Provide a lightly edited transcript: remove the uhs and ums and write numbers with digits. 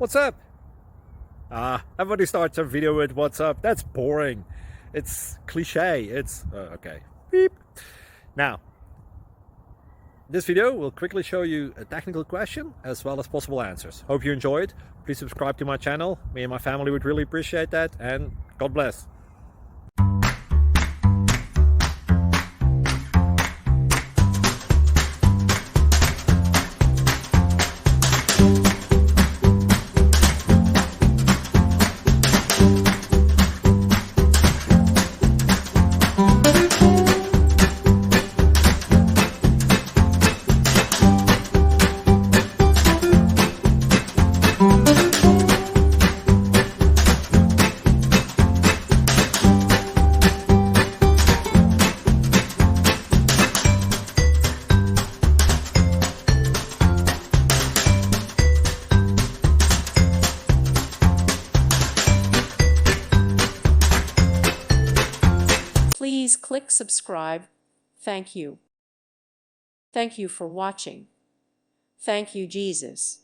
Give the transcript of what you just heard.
What's up? Everybody starts a video with what's up. That's boring. It's cliche. It's okay. Beep. Now, this video will quickly show you a technical question as well as possible answers. Hope you enjoyed. Please subscribe to my channel. Me and my family would really appreciate that, and God bless. Please click subscribe. Thank you. Thank you for watching. Thank you, Jesus.